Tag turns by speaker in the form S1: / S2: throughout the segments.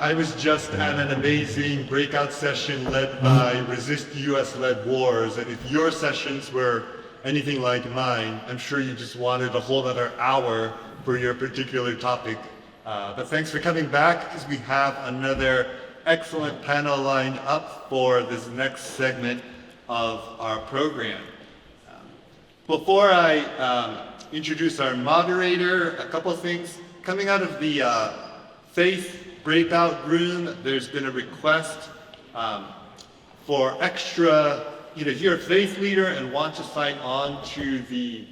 S1: I was just at an amazing breakout session led by Resist US-led Wars, and if your sessions were anything like mine, I'm sure you just wanted a whole other hour for your particular topic. But thanks for coming back, because we have another excellent panel lined up for this next segment of our program. Before I introduce our moderator, a couple of things. Coming out of the faith breakout room, there's been a request for extra, if you're a faith leader and want to sign on to the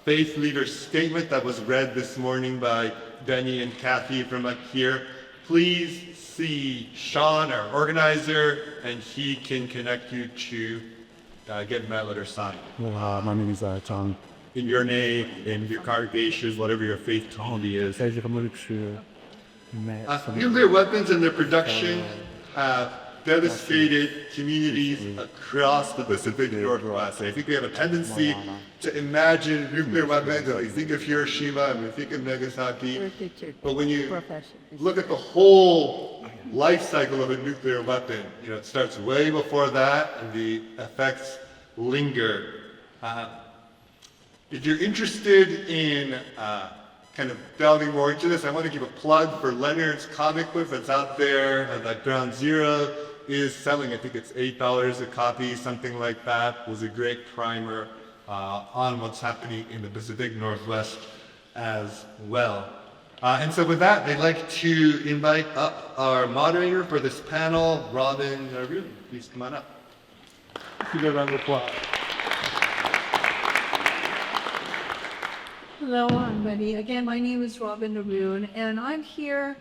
S1: faith leader statement that was read this morning by Benny and Kathy from up here, please see Sean, our organizer, and he can connect you to get that letter signed.
S2: Well, my name is Chang.
S1: In your name, in your congregation, whatever your faith community is. Nuclear weapons and their production have devastated communities across the Pacific Northwest. I think we have a tendency to imagine nuclear weapons, and you think of Hiroshima and you think of Nagasaki. But when you look at the whole life cycle of a nuclear weapon, it starts way before that, and the effects linger. If you're interested in kind of delving more into this, I want to give a plug for Leonard's comic book that's out there that Ground Zero is selling. I think it's $8 a copy, something like that. It was a great primer on what's happening in the Pacific Northwest as well. And so with that, I'd like to invite up our moderator for this panel, Robin Arun. Please come on up.
S2: Give a round of applause.
S3: Hello, everybody. Again, my name is Robin Arun, and I'm here.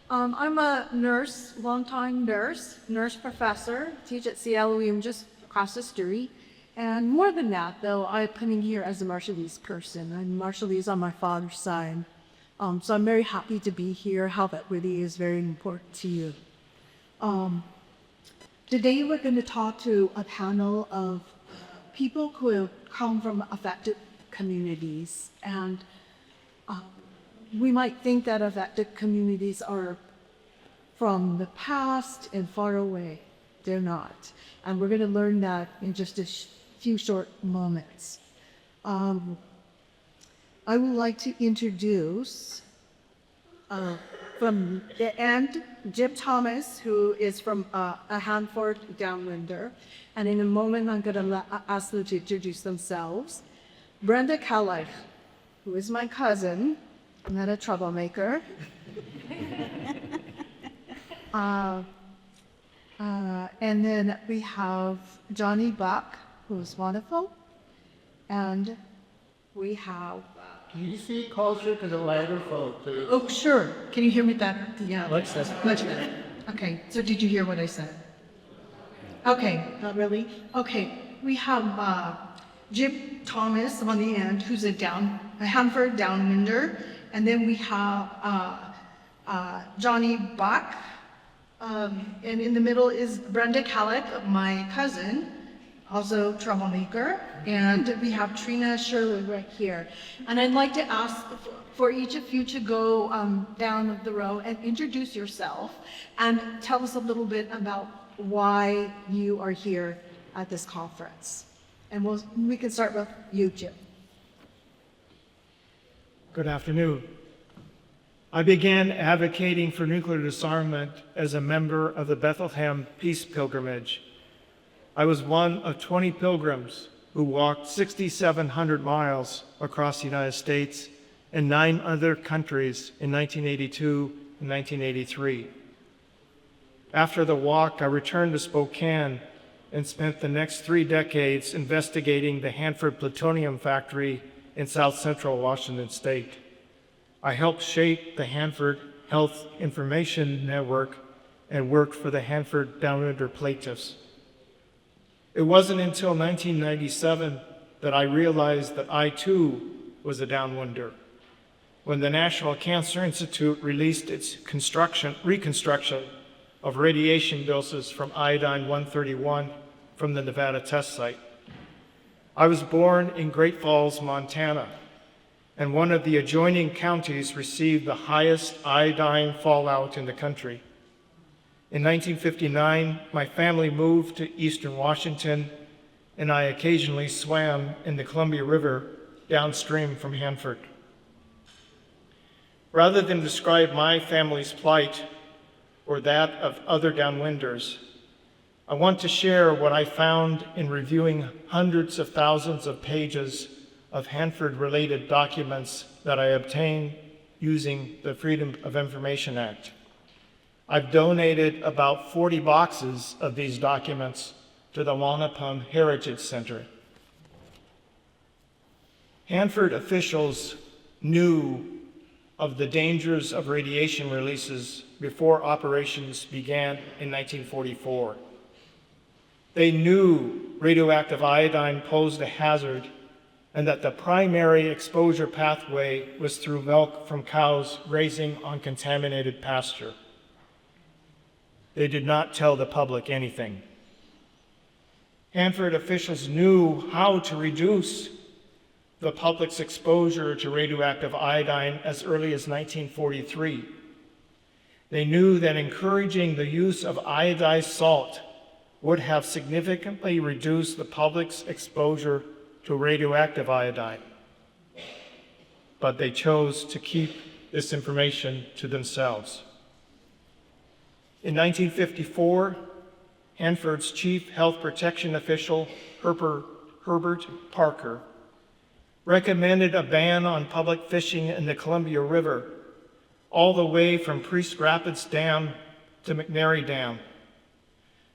S3: I'm a nurse, longtime nurse professor, teach at CLUM just across the street. And more than that, though, I'm coming here as a Marshallese person. I'm Marshallese on my father's side. So I'm very happy to be here, how that really is very important to you. Today, we're going to talk to a panel of people who have come from affected communities, and we might think that affected communities are from the past and far away. They're not, and we're going to learn that in just a few short moments. I would like to introduce from the end Jim Thomas, who is from a Hanford Downwinder, and in a moment I'm going to ask them to introduce themselves. Brenda Callife, who is my cousin, not a troublemaker. And then we have Johnny Buck, who's wonderful. And we have...
S4: Can you speak closer to the microphone, please?
S3: Oh, sure. Can you hear me better? Yeah.
S4: Much
S3: better. Okay, so did you hear what I said? Okay, not really? Okay, we have Jim Thomas on the end, who's a Hanford Downwinder, and then we have Johnny Buck, and in the middle is Brenda Callick, my cousin, also troublemaker, and we have Trina Sherwood right here. And I'd like to ask for each of you to go down the row and introduce yourself and tell us a little bit about why you are here at this conference. And we can start with you, Jim.
S4: Good afternoon. I began advocating for nuclear disarmament as a member of the Bethlehem Peace Pilgrimage. I was one of 20 pilgrims who walked 6,700 miles across the United States and 9 other countries in 1982 and 1983. After the walk, I returned to Spokane and spent the next 3 decades investigating the Hanford Plutonium Factory in south central Washington State. I helped shape the Hanford Health Information Network and worked for the Hanford Downwinder plaintiffs. It wasn't until 1997 that I realized that I too was a downwinder, when the National Cancer Institute released its reconstruction of radiation doses from iodine-131 from the Nevada test site. I was born in Great Falls, Montana. and one of the adjoining counties received the highest iodine fallout in the country. In 1959, my family moved to Eastern Washington, and I occasionally swam in the Columbia River downstream from Hanford. Rather than describe my family's plight or that of other downwinders, I want to share what I found in reviewing hundreds of thousands of pages of Hanford-related documents that I obtained using the Freedom of Information Act. I've donated about 40 boxes of these documents to the Wanapum Heritage Center. Hanford officials knew of the dangers of radiation releases before operations began in 1944. They knew radioactive iodine posed a hazard and that the primary exposure pathway was through milk from cows grazing on contaminated pasture. They did not tell the public anything. Hanford officials knew how to reduce the public's exposure to radioactive iodine as early as 1943. They knew that encouraging the use of iodized salt would have significantly reduced the public's exposure to radioactive iodine. But they chose to keep this information to themselves. In 1954, Hanford's chief health protection official, Herbert Parker, recommended a ban on public fishing in the Columbia River, all the way from Priest Rapids Dam to McNary Dam.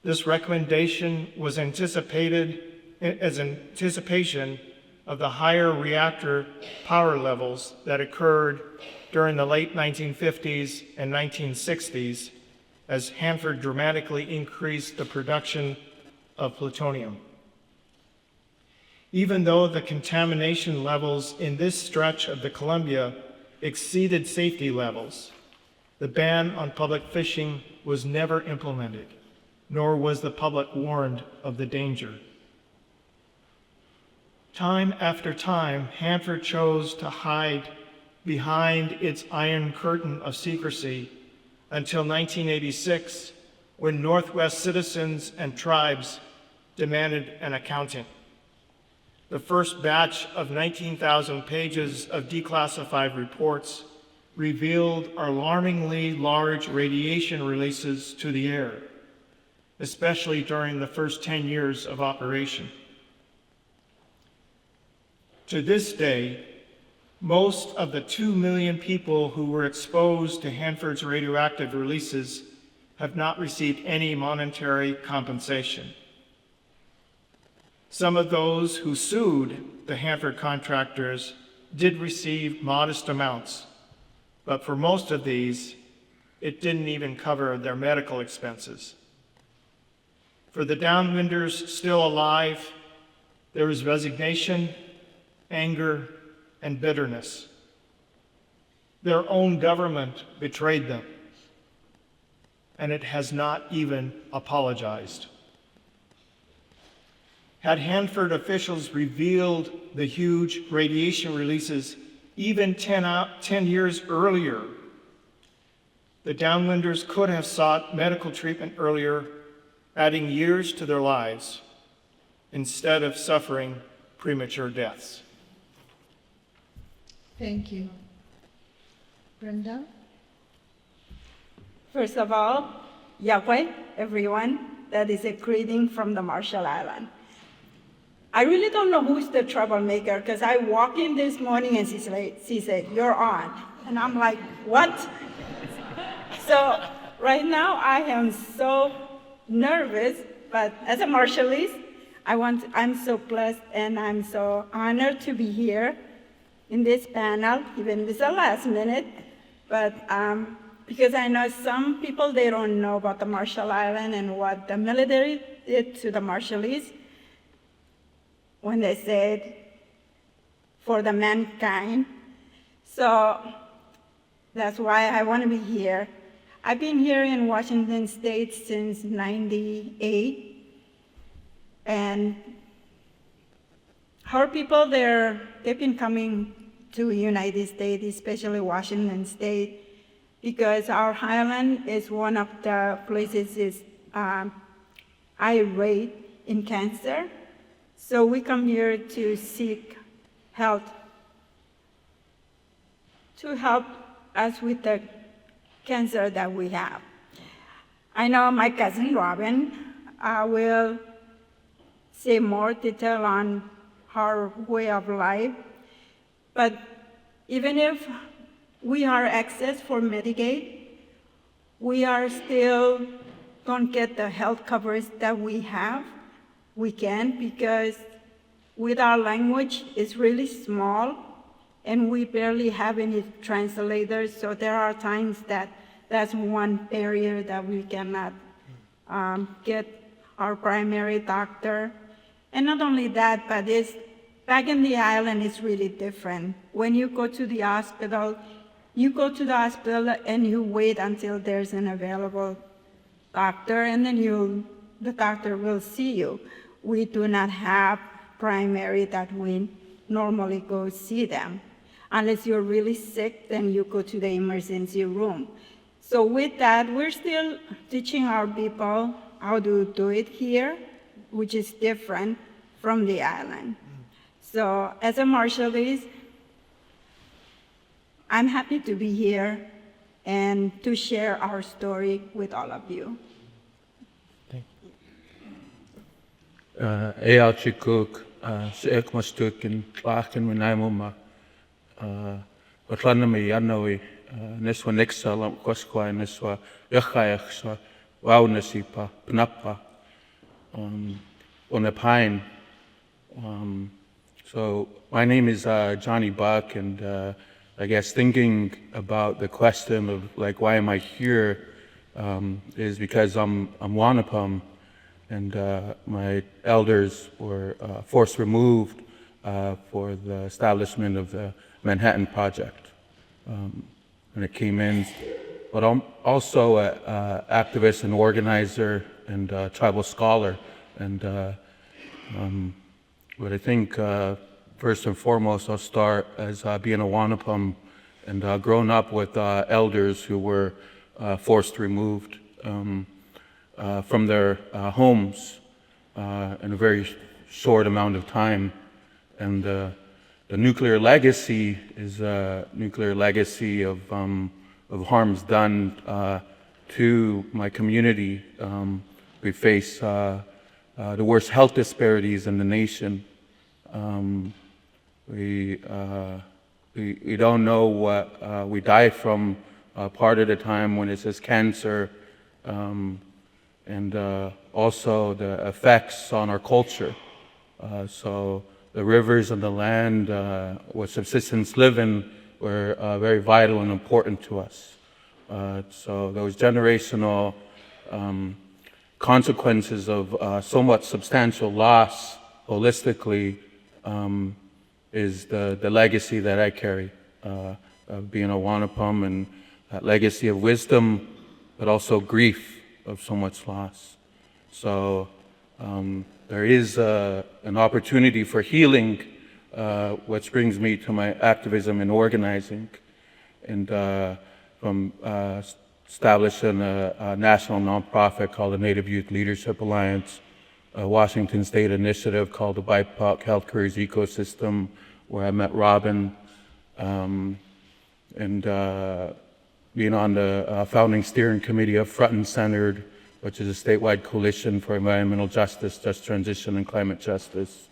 S4: This recommendation was anticipated as anticipation of the higher reactor power levels that occurred during the late 1950s and 1960s as Hanford dramatically increased the production of plutonium. Even though the contamination levels in this stretch of the Columbia exceeded safety levels, the ban on public fishing was never implemented, nor was the public warned of the danger. Time after time, Hanford chose to hide behind its iron curtain of secrecy until 1986, when Northwest citizens and tribes demanded an accounting. The first batch of 19,000 pages of declassified reports revealed alarmingly large radiation releases to the air, especially during the first 10 years of operation. To this day, most of the 2 million people who were exposed to Hanford's radioactive releases have not received any monetary compensation. Some of those who sued the Hanford contractors did receive modest amounts, but for most of these, it didn't even cover their medical expenses. For the downwinders still alive, there is resignation, anger, and bitterness. Their own government betrayed them, and it has not even apologized. Had Hanford officials revealed the huge radiation releases even 10 years earlier, the downwinders could have sought medical treatment earlier, adding years to their lives, instead of suffering premature deaths.
S3: Thank you. Brenda?
S5: First of all, Yahweh, everyone. That is a greeting from the Marshall Island. I really don't know who's the troublemaker, because I walked in this morning and she said, "You're on." And I'm like, what? So right now I am so nervous, but as a Marshallese, I'm so blessed and I'm so honored to be here in this panel, even if it's the last minute, but because I know some people, they don't know about the Marshall Island and what the military did to the Marshallese when they said, for the mankind. So that's why I want to be here. I've been here in Washington State since '98, and our people there, they've been coming to United States, especially Washington State, because our island is one of the places is high rate in cancer. So we come here to seek help, to help us with the cancer that we have. I know my cousin Robin will say more detail on her way of life, but even if we are access for Medicaid, we are still don't get the health coverage that we have. We can because with our language it's really small and we barely have any translators, so there are times that that's one barrier that we cannot get our primary doctor. And not only that, but it's, back in the island, it's really different. When you go to the hospital, you go to the hospital and you wait until there's an available doctor, and then the doctor will see you. We do not have primary that we normally go see them. Unless you're really sick, then you go to the emergency room. So with that, we're still teaching our people how to do it here, which is different from the island. So as a Marshallese, I'm happy to be here and to share our story with all of you.
S6: Eal chikuk, seek mastukin, lachen when I'm on wat landen me janoi, neswa nexalam, quasqua, neswa yachayach, so waunesipa, pnappa, on a pine. So my name is Johnny Buck, and I guess thinking about the question of like why am I here is because I'm Wanapum, and my elders were forced removed for the establishment of the Manhattan Project, and it came in. But I'm also an activist and organizer and tribal scholar, and but I think first and foremost I'll start as being a Wanapum and growing up with elders who were forced removed from their homes in a very short amount of time. And the nuclear legacy is a nuclear legacy of harms done to my community. We face the worst health disparities in the nation. We don't know what we die from part of the time when it says cancer, and also the effects on our culture. So the rivers and the land where subsistence living were very vital and important to us. So those generational consequences of so much substantial loss holistically is the legacy that I carry of being a Wanapum, and that legacy of wisdom, but also grief of so much loss. So there is an opportunity for healing, which brings me to my activism and organizing, and from establishing a national nonprofit called the Native Youth Leadership Alliance, a Washington State initiative called the BIPOC Health Careers Ecosystem, where I met Robin, and being on the founding steering committee of Front and Centered, which is a statewide coalition for environmental justice, just transition, and climate justice.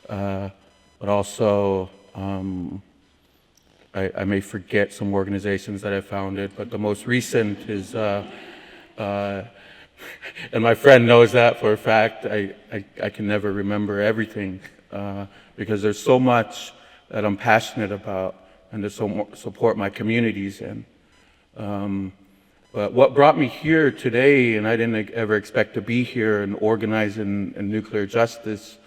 S6: But also, I may forget some organizations that I founded, but the most recent is, and my friend knows that for a fact, I can never remember everything because there's so much that I'm passionate about and to support my communities in. But what brought me here today, and I didn't ever expect to be here and organizing in nuclear justice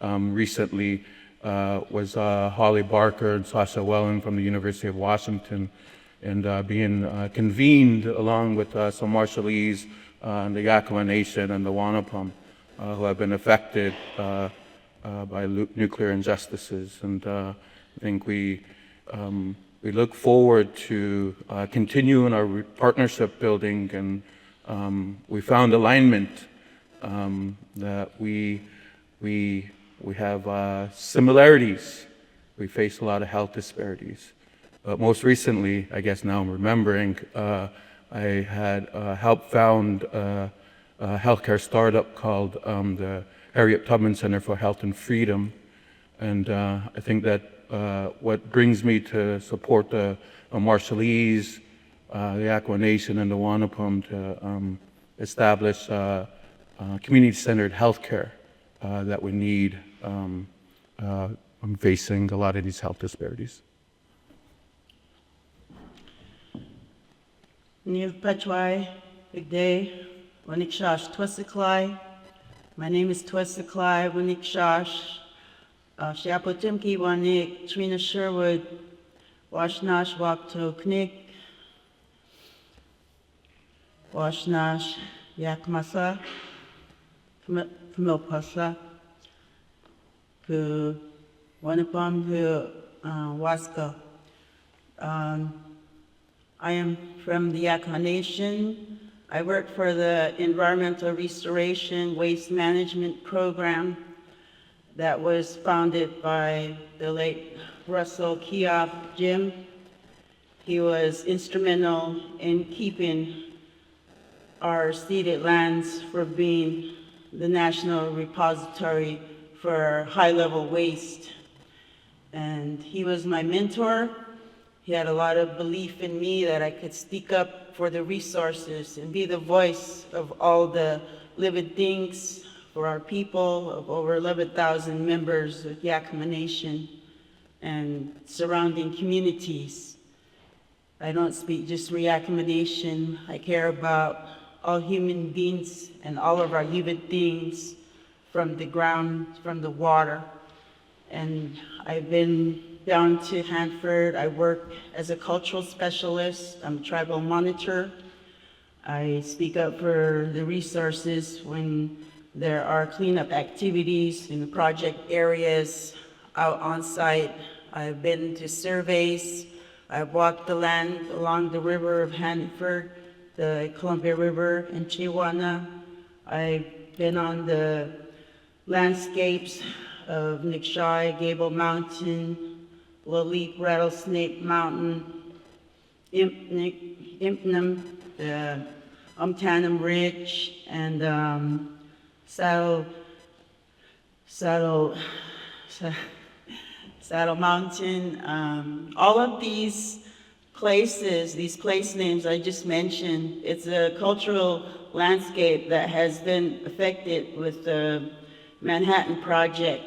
S6: recently, was Holly Barker and Sasha Wellen from the University of Washington, and being convened along with some Marshallese and the Yakama Nation and the Wanapum who have been affected by nuclear injustices. And I think we we look forward to continuing our partnership building, and we found alignment that we have similarities. We face a lot of health disparities. But most recently, I guess now I'm remembering, I had helped found a healthcare startup called the Harriet Tubman Center for Health and Freedom. And I think that what brings me to support the Marshallese, the Aqua Nation, and the Wanapum to establish community-centered healthcare that we need facing a lot of these health disparities.
S7: Neil Pachwai, Big Day, Wanikshash Twesiklai. My name is Twesiklai Wanikshash. Shiapotimki Wanik, Trina Sherwood, Washnash Wakto Knik, Washnash Yakmasa, Kmilpasa, Ku Wanapam Hu Waska. I am from the Yakama Nation. I work for the Environmental Restoration Waste Management Program that was founded by the late Russell Kiop Jim. He was instrumental in keeping our ceded lands from being the national repository for high-level waste. And he was my mentor. He had a lot of belief in me that I could speak up for the resources and be the voice of all the living things for our people of over 11,000 members of Yakama Nation and surrounding communities. I don't speak just for Yakama Nation. I care about all human beings and all of our living things from the ground, from the water. And I've been down to Hanford. I work as a cultural specialist. I'm a tribal monitor. I speak up for the resources when there are cleanup activities in the project areas out on site. I've been to surveys. I've walked the land along the river of Hanford, the Columbia River in Chihuahua. I've been on the landscapes of Nikshai, Gable Mountain, Lalik, Rattlesnake Mountain, Impnum, the Umtanum Ridge, and Saddle Mountain. All of these places, these place names I just mentioned, it's a cultural landscape that has been affected with the Manhattan Project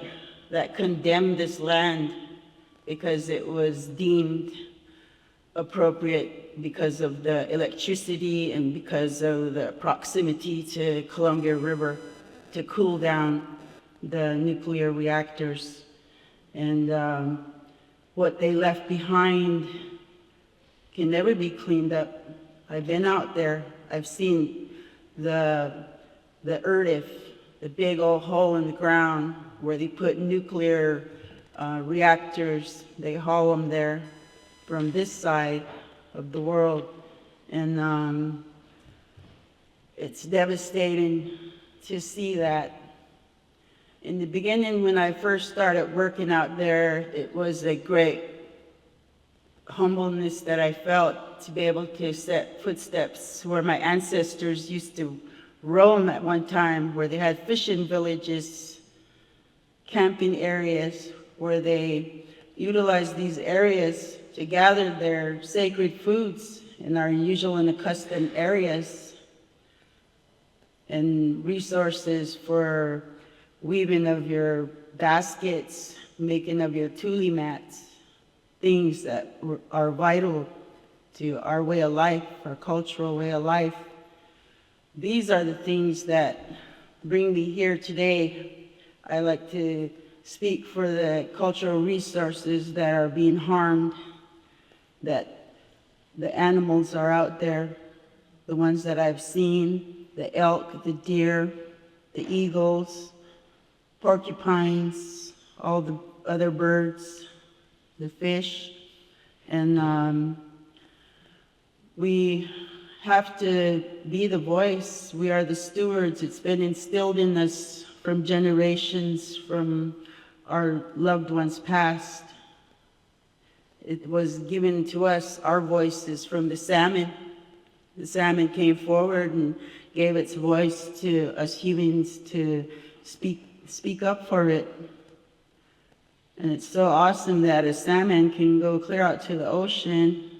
S7: that condemned this land because it was deemed appropriate because of the electricity and because of the proximity to Columbia River to cool down the nuclear reactors. And what they left behind can never be cleaned up. I've been out there. I've seen the Erdif, the big old hole in the ground where they put nuclear reactors. They haul them there from this side of the world. And it's devastating to see that. In the beginning, when I first started working out there, it was a great humbleness that I felt to be able to set footsteps where my ancestors used to roam at one time, where they had fishing villages, camping areas, where they utilized these areas to gather their sacred foods in our usual and accustomed areas, and resources for weaving of your baskets, making of your tule mats, things that are vital to our way of life, our cultural way of life. These are the things that bring me here today. I like to speak for the cultural resources that are being harmed, that the animals are out there, the ones that I've seen, the elk, the deer, the eagles, porcupines, all the other birds, the fish. And we have to be the voice. We are the stewards. It's been instilled in us from generations, from our loved ones past. It was given to us, our voices, from the salmon. The salmon came forward and gave its voice to us humans to speak up for it. And it's so awesome that a salmon can go clear out to the ocean,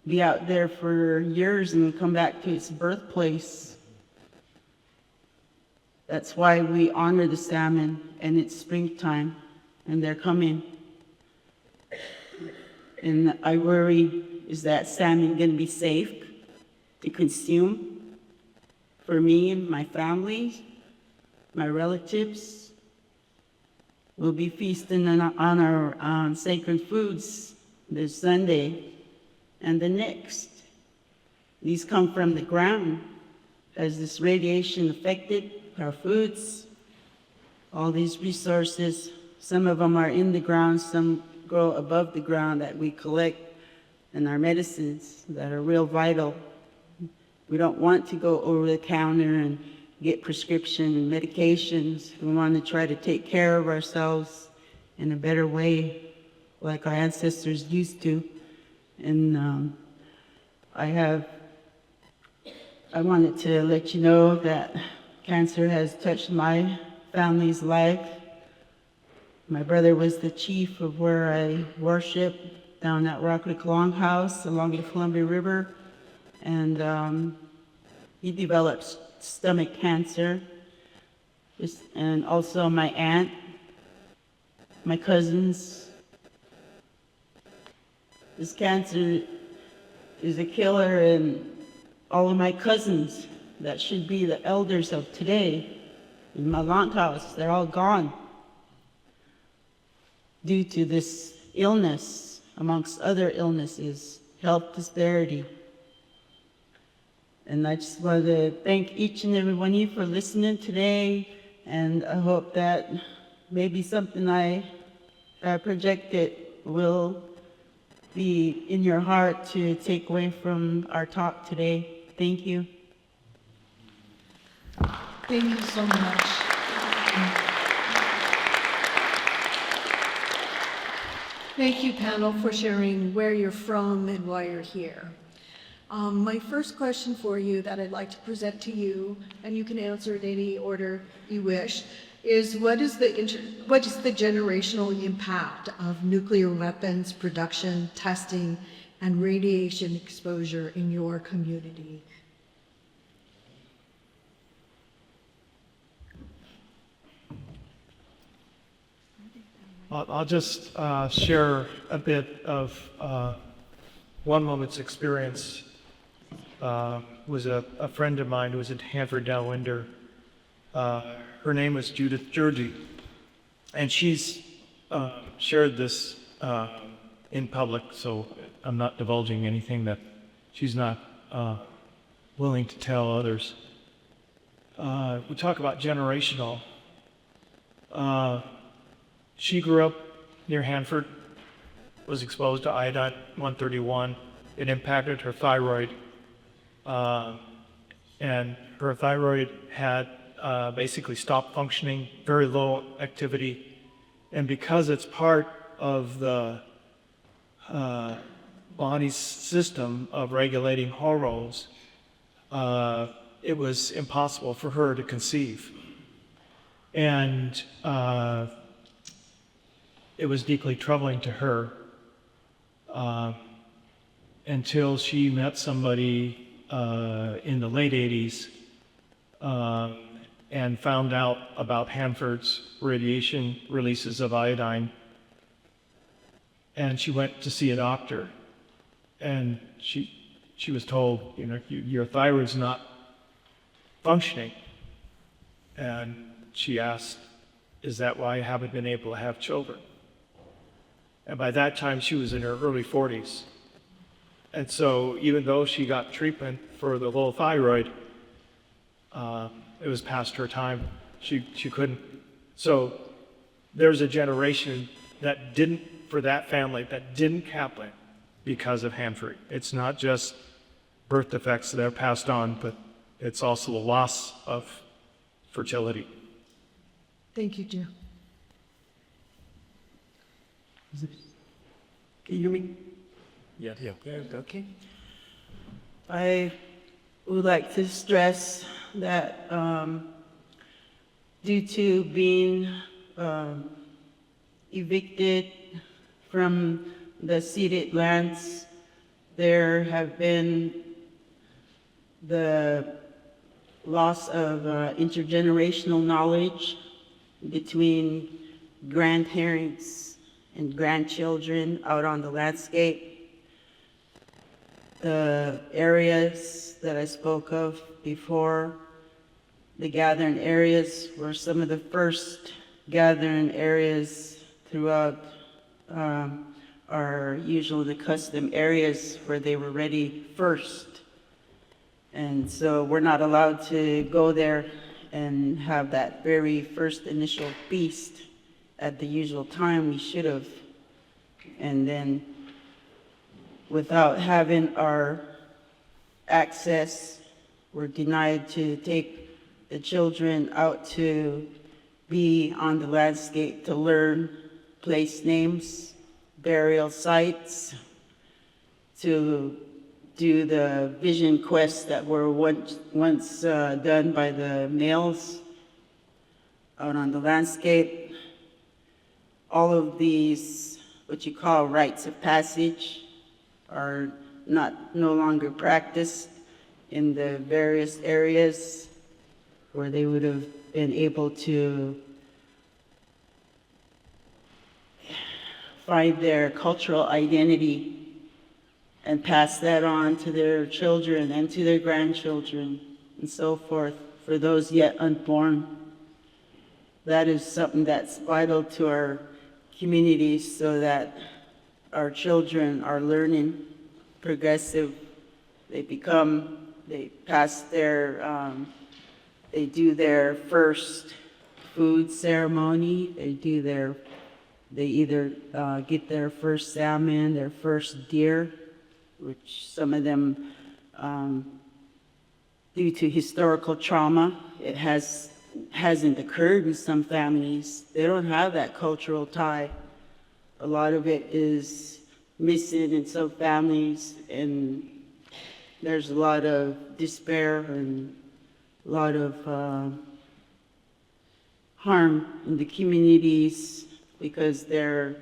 S7: be out there for years and come back to its birthplace. That's why we honor the salmon, and it's springtime, and they're coming. And I worry, is that salmon going to be safe to consume for me and my family, my relatives? We'll be feasting on our sacred foods this Sunday and the next. These come from the ground. Has this radiation affected our foods? All these resources, some of them are in the ground, some grow above the ground that we collect, and our medicines that are real vital. We don't want to go over the counter and get prescription medications. We want to try to take care of ourselves in a better way, like our ancestors used to. And I wanted to let you know that cancer has touched my family's life. My brother was the chief of where I worship down at Rock Creek Longhouse along the Columbia River. And he developed stomach cancer. And also my aunt, my cousins. This cancer is a killer, and all of my cousins that should be the elders of today in my longhouse, they're all gone due to this illness, amongst other illnesses, health disparity. And I just want to thank each and every one of you for listening today, and I hope that maybe something I projected will be in your heart to take away from our talk today. Thank you.
S3: Thank you so much. Thank you, panel, for sharing where you're from and why you're here. My first question for you that I'd like to present to you, and you can answer it in any order you wish, is what is the generational impact of nuclear weapons production, testing, and radiation exposure in your community?
S4: I'll just share a bit of one moment's experience. Was a friend of mine who was at Hanford Dalwinder. Her name was Judith Georgie, and she's shared this in public, so I'm not divulging anything that she's not willing to tell others. We talk about generational. She grew up near Hanford, was exposed to iodine-131. It impacted her thyroid, and her thyroid had basically stopped functioning, very low activity. And because it's part of the body's system of regulating hormones, it was impossible for her to conceive. And it was deeply troubling to her until she met somebody in the late 80s and found out about Hanford's radiation releases of iodine. And she went to see a doctor, and she was told, you know, your thyroid's not functioning. And she asked, is that why I haven't been able to have children? And by that time, she was in her early 40s. And so even though she got treatment for the low thyroid, it was past her time. She couldn't. So there's a generation that didn't, for that family, that didn't happen because of hand-free. It's not just birth defects that are passed on, but it's also the loss of fertility.
S3: Thank you, Joe.
S7: Can you hear me?
S4: Yeah. Okay.
S7: I would like to stress that due to being evicted from the ceded lands, there have been the loss of intergenerational knowledge between grandparents and grandchildren out on the landscape. The areas that I spoke of before, the gathering areas, were some of the first gathering areas throughout are usually the custom areas where they were ready first. And so we're not allowed to go there and have that very first initial feast at the usual time we should have. And then without having our access, we're denied to take the children out to be on the landscape to learn place names, burial sites, to do the vision quests that were once done by the males out on the landscape. All of these, what you call rites of passage, are no longer practiced in the various areas where they would have been able to find their cultural identity and pass that on to their children and to their grandchildren and so forth for those yet unborn. That is something that's vital to our communities so that our children are learning progressive. They pass their, they do their first food ceremony. They either get their first salmon, their first deer, which some of them, due to historical trauma, it hasn't occurred in some families. They don't have that cultural tie. A lot of it is missing in some families, and there's a lot of despair and a lot of harm in the communities because they're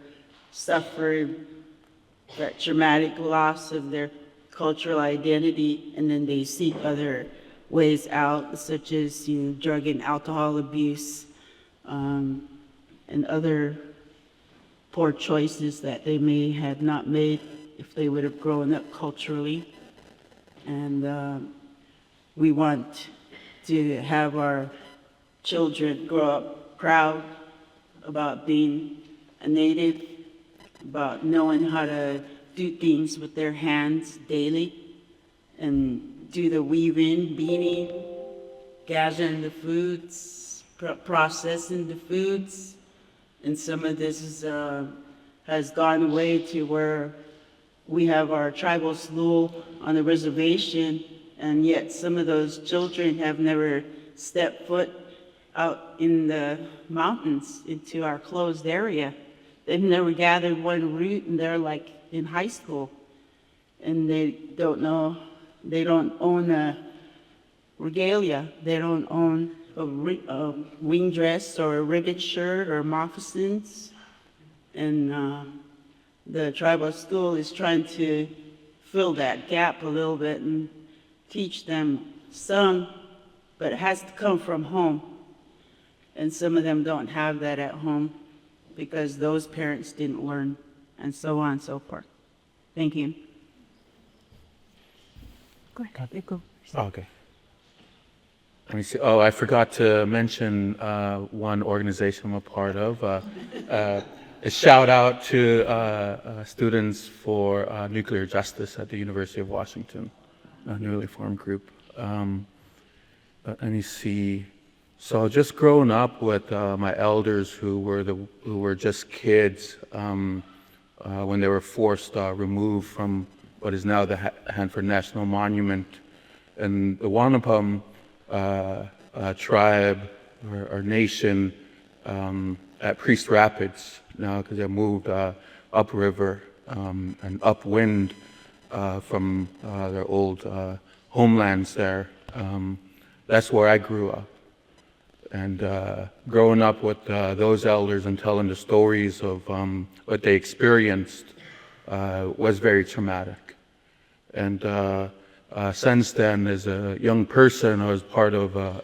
S7: suffering that traumatic loss of their cultural identity, and then they seek other ways out, such as drug and alcohol abuse, and other poor choices that they may have not made if they would have grown up culturally. And we want to have our children grow up proud about being a native, about knowing how to do things with their hands daily, and do the weaving, beading, gathering the foods, processing the foods. And some of this has gone away to where we have our tribal school on the reservation, and yet some of those children have never stepped foot out in the mountains into our closed area. They've never gathered one root, and they're like in high school, and they don't know, they don't own a regalia, they don't own a wing dress or a ribbon shirt or moccasins. And the tribal school is trying to fill that gap a little bit and teach them some, but it has to come from home. And some of them don't have that at home because those parents didn't learn, and so on and so forth. Thank you.
S3: Go ahead. Go.
S6: Okay. Let me see. Oh, I forgot to mention one organization I'm a part of. A shout out to Students for Nuclear Justice at the University of Washington, a newly formed group. Let me see. So just growing up with my elders who were just kids, when they were forced removed from what is now the Hanford National Monument. And the Wanapum tribe or nation at Priest Rapids now, because they moved upriver and upwind from their old homelands there. That's where I grew up. And growing up with those elders and telling the stories of what they experienced was very traumatic. And since then, as a young person, I was part of a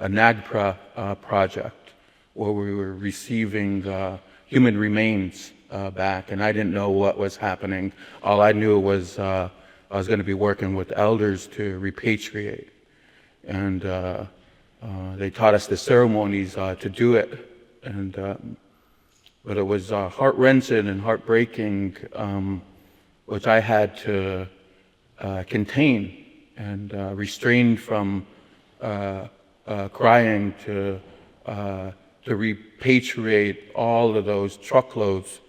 S6: NAGPRA project where we were receiving human remains back, and I didn't know what was happening. All I knew was I was going to be working with elders to repatriate. And they taught us the ceremonies to do it. And but it was heart-wrenching and heartbreaking, which I had to contain and restrain from crying to repatriate all of those truckloads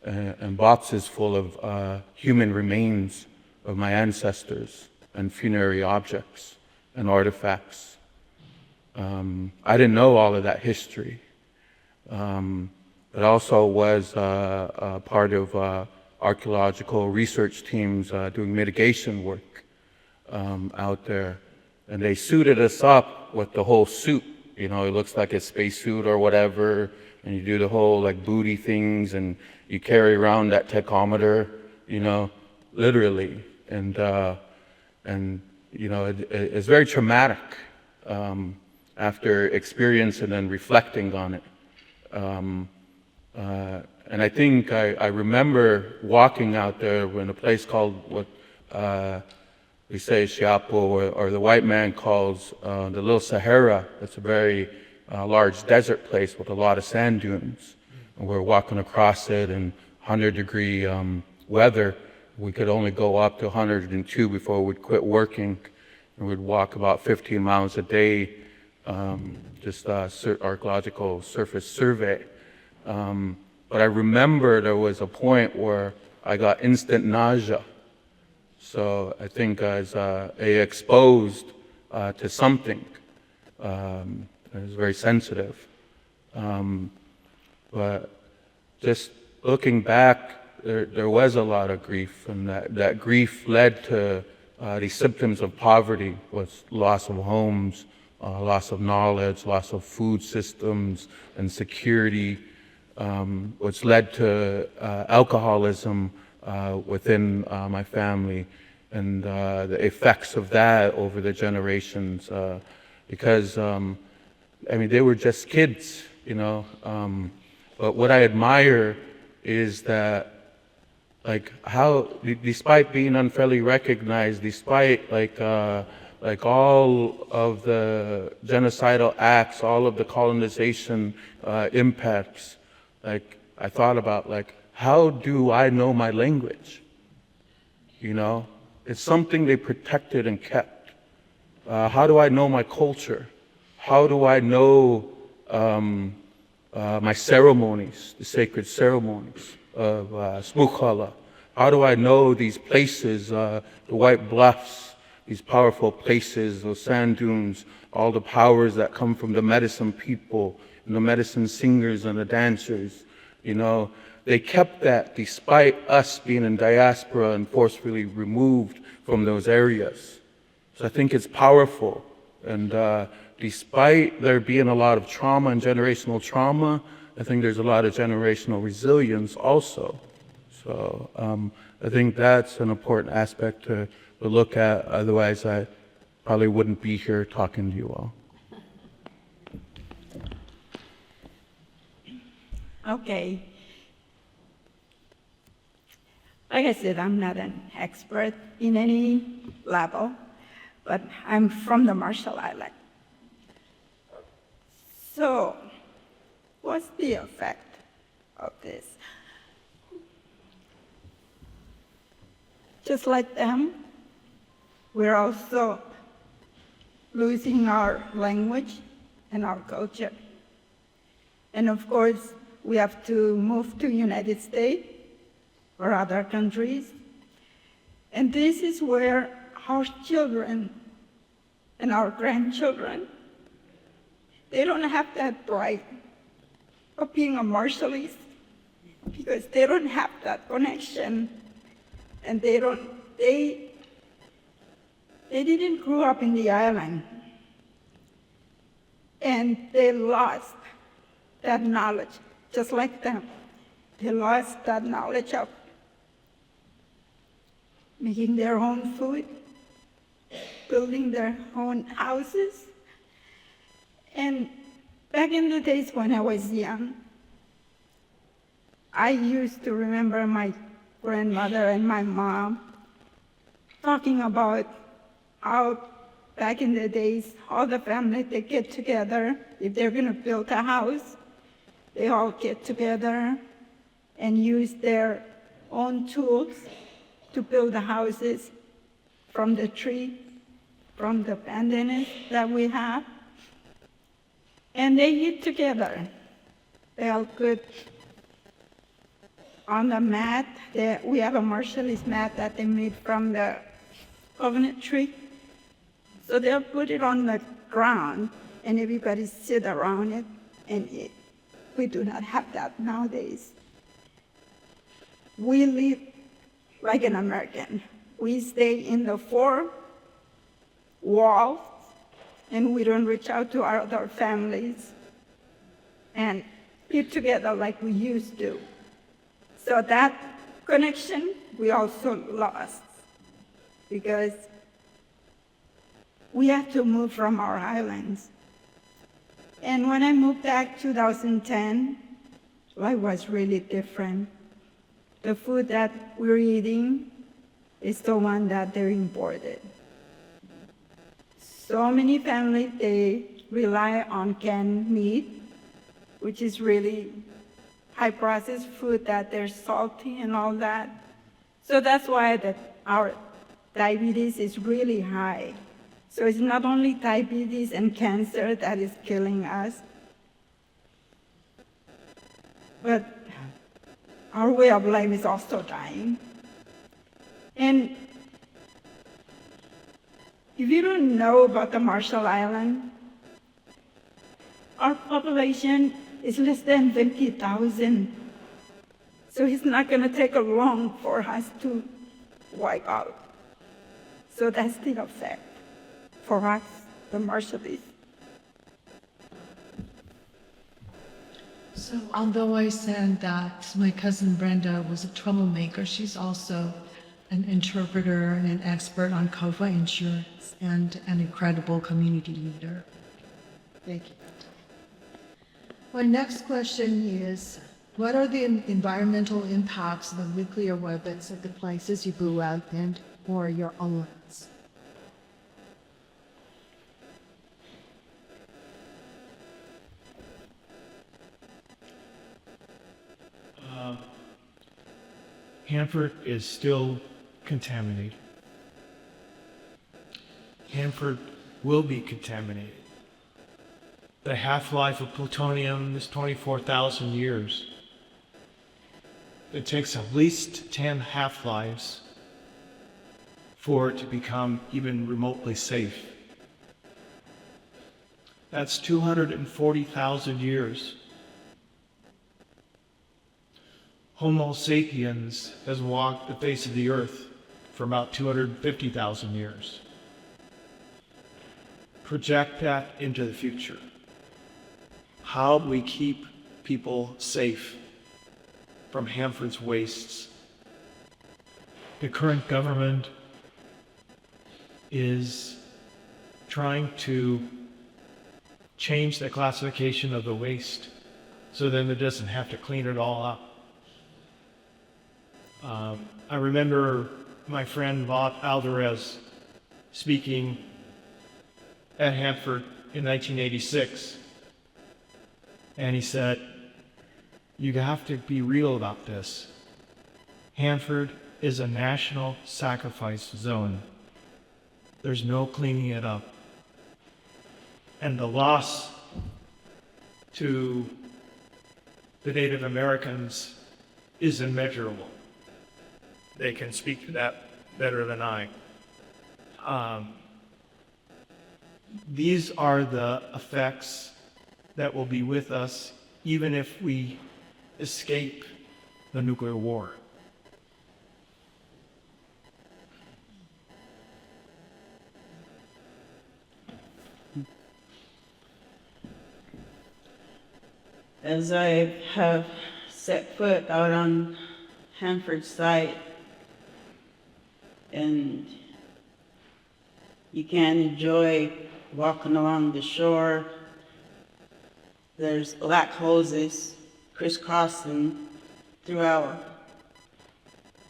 S6: and boxes full of human remains of my ancestors and funerary objects and artifacts. I didn't know all of that history. It also was part of archaeological research teams doing mitigation work out there. And they suited us up with the whole suit. You know, it looks like a spacesuit or whatever, and you do the whole like booty things, and you carry around that tachometer, you know, literally. And you know, it's very traumatic after experiencing and reflecting on it. And I think I remember walking out there in a place called what we say Shiapo, or the white man calls the Little Sahara. It's a very large desert place with a lot of sand dunes. And we're walking across it in 100-degree weather. We could only go up to 102 before we'd quit working. And we'd walk about 15 miles a day, just archaeological surface survey. But I remember there was a point where I got instant nausea. So I think I was exposed to something. I was very sensitive. But just looking back, there was a lot of grief, and that grief led to these symptoms of poverty, with loss of homes, loss of knowledge, loss of food systems and security, which led to alcoholism within my family, and the effects of that over the generations, because I mean, they were just kids, you know. But what I admire is that, like, how, despite being unfairly recognized, despite like all of the genocidal acts, all of the colonization impacts, like, I thought about, like, how do I know my language? You know, it's something they protected and kept. How do I know my culture? How do I know my ceremonies, the sacred ceremonies of Smukhala? How do I know these places, the White Bluffs, these powerful places, those sand dunes, all the powers that come from the medicine people and the medicine singers and the dancers? You know, they kept that despite us being in diaspora and forcefully removed from those areas. So I think it's powerful. And despite there being a lot of trauma and generational trauma, I think there's a lot of generational resilience also. So I think that's an important aspect to look at. Otherwise, I probably wouldn't be here talking to you all.
S5: Okay. Like I said, I'm not an expert in any level, but I'm from the Marshall Islands. So, what's the effect of this? Just like them, we're also losing our language and our culture. And of course, we have to move to United States or other countries. And this is where our children and our grandchildren, they don't have that right of being a Marshallese because they don't have that connection, and they didn't grow up in the island, and they lost that knowledge, just like them. They lost that knowledge of making their own food, building their own houses. And back in the days when I was young, I used to remember my grandmother and my mom talking about how back in the days, all the family, they get together. If they're going to build a house, they all get together and use their own tools to build the houses from the tree, from the pandanus that we have. And they eat together. They all good on the mat. We have a Marshallese mat that they made from the coconut tree. So they'll put it on the ground and everybody sit around it and eat. We do not have that nowadays. We live like an American. We stay in the four walls and we don't reach out to our other families and eat together like we used to. So that connection we also lost because we had to move from our islands. And when I moved back 2010, life was really different. The food that we're eating is the one that they imported. So many families, they rely on canned meat, which is really high processed food that they're salty and all that. So that's why our diabetes is really high. So it's not only diabetes and cancer that is killing us, but our way of life is also dying. And if you don't know about the Marshall Islands, our population is less than 50,000. So it's not going to take long for us to wipe out. So that's the effect for us, the Marshalleses.
S8: So although I said that my cousin Brenda was a troublemaker, she's also an interpreter and an expert on COFA insurance and an incredible community leader. Thank you. My next question is, what are the environmental impacts of nuclear weapons at the places you grew up and or your own lands?
S4: Hanford is still contaminated. Hanford will be contaminated. The half-life of plutonium is 24,000 years. It takes at least 10 half-lives for it to become even remotely safe. That's 240,000 years. Homo sapiens has walked the face of the earth for about 250,000 years. Project that into the future. How do we keep people safe from Hanford's wastes? The current government is trying to change the classification of the waste so then it doesn't have to clean it all up. I remember my friend Bob Alvarez speaking at Hanford in 1986, and he said, "You have to be real about this. Hanford is a national sacrifice zone. There's no cleaning it up. And the loss to the Native Americans is immeasurable. They can speak to that better than I. These are the effects that will be with us even if we escape the nuclear war.
S7: As I have set foot out on Hanford site, and you can enjoy walking along the shore. There's black hoses crisscrossing throughout.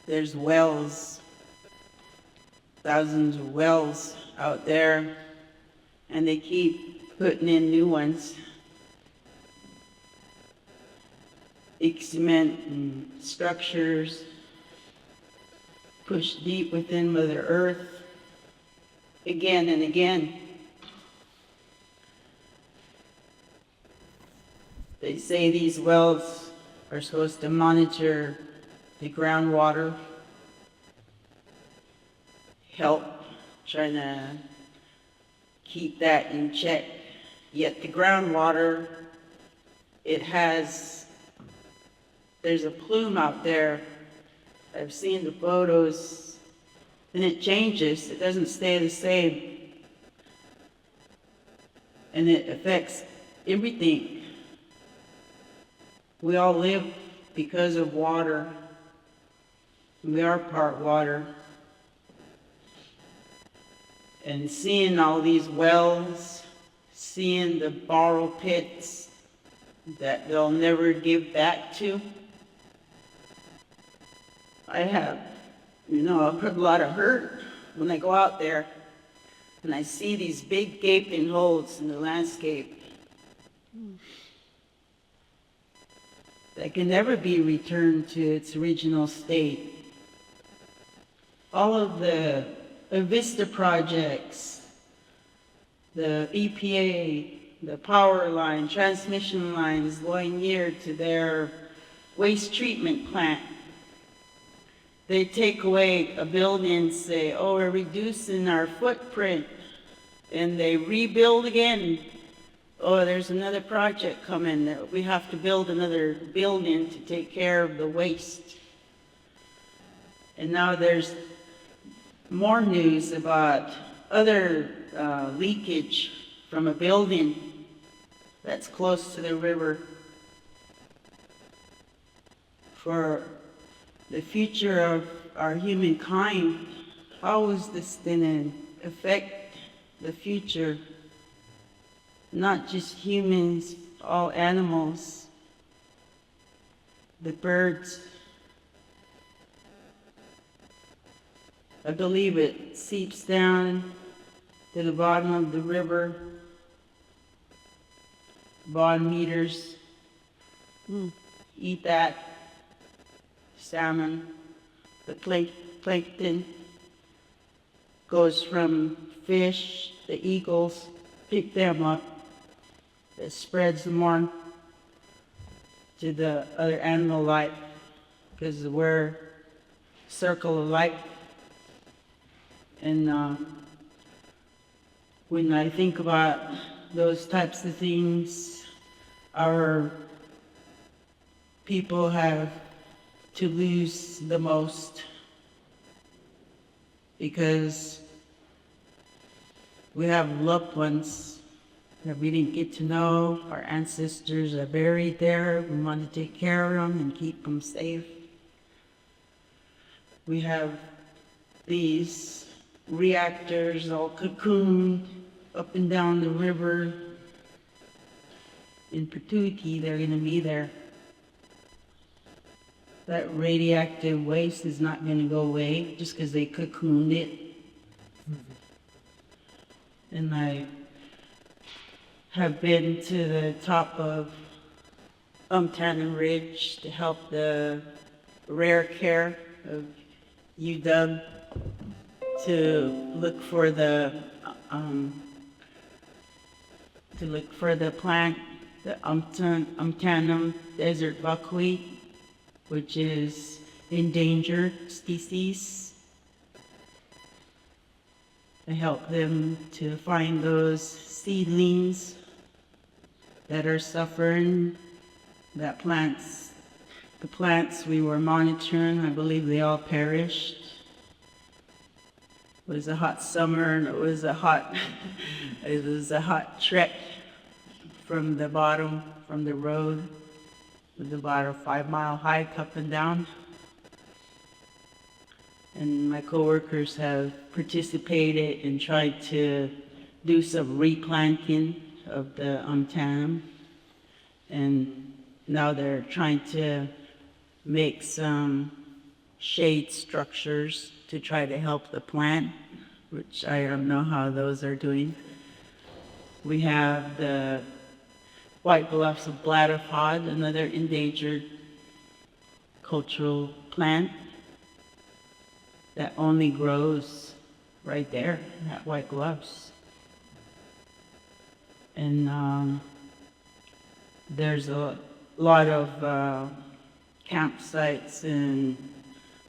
S7: There's wells, thousands of wells out there, and they keep putting in new ones. Big cement and structures pushed deep within Mother Earth again and again. They say these wells are supposed to monitor the groundwater, help trying to keep that in check. Yet the groundwater, there's a plume out there. I've seen the photos, and it changes. It doesn't stay the same. And it affects everything. We all live because of water. We are part water. And seeing all these wells, seeing the borrow pits that they'll never give back to, I have, a lot of hurt when I go out there and I see these big gaping holes in the landscape that can never be returned to its original state. All of the Vista projects, the EPA, the power line, transmission lines going near to their waste treatment plant. They take away a building and say, oh, we're reducing our footprint. And they rebuild again. Oh, there's another project coming that we have to build another building to take care of the waste. And now there's more news about other leakage from a building that's close to the river. For the future of our humankind, how is this going to affect the future? Not just humans, all animals, the birds. I believe it seeps down to the bottom of the river. Bond meters eat that. Salmon, the plankton goes from fish, the eagles pick them up. It spreads them on to the other animal life because we're circle of life. And when I think about those types of things, our people have to lose the most because we have loved ones that we didn't get to know. Our ancestors are buried there. We want to take care of them and keep them safe. We have these reactors all cocooned up and down the river. In perpetuity, they're going to be there. That radioactive waste is not going to go away just because they cocooned it. And I have been to the top of Umtanen Ridge to help the rare care of UW to look for the plant, the Umtanen desert buckwheat, which is endangered species. I help them to find those seedlings that are suffering, the plants we were monitoring, I believe they all perished. It was a hot summer and it was a hot trek from the bottom, from the road, with about a 5-mile hike up and down. And my coworkers have participated and tried to do some replanting of the Umtanum. And now they're trying to make some shade structures to try to help the plant, which I don't know how those are doing. We have the white bluffs of bladderpod, another endangered cultural plant that only grows right there at White Bluffs. And there's a lot of campsites and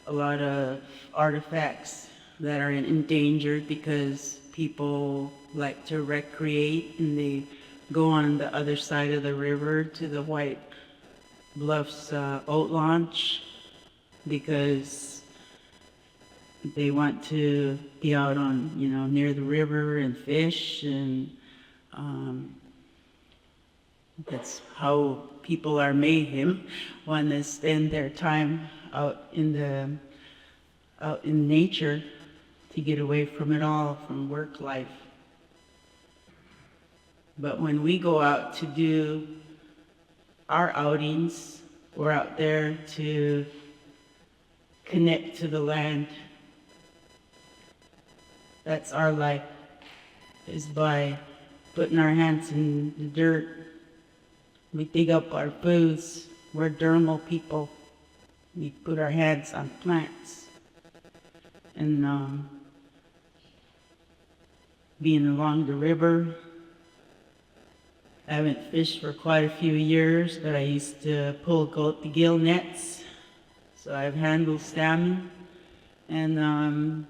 S7: a lot of artifacts that are endangered because people like to recreate and they go on the other side of the river to the White Bluffs boat launch because they want to be out on, near the river and fish, and that's how people are made, want to spend their time out in nature to get away from it all, from work life. But when we go out to do our outings, we're out there to connect to the land. That's our life, is by putting our hands in the dirt. We dig up our foods. We're dermal people. We put our hands on plants. And being along the river, I haven't fished for quite a few years, but I used to pull the gill nets. So I've handled salmon. And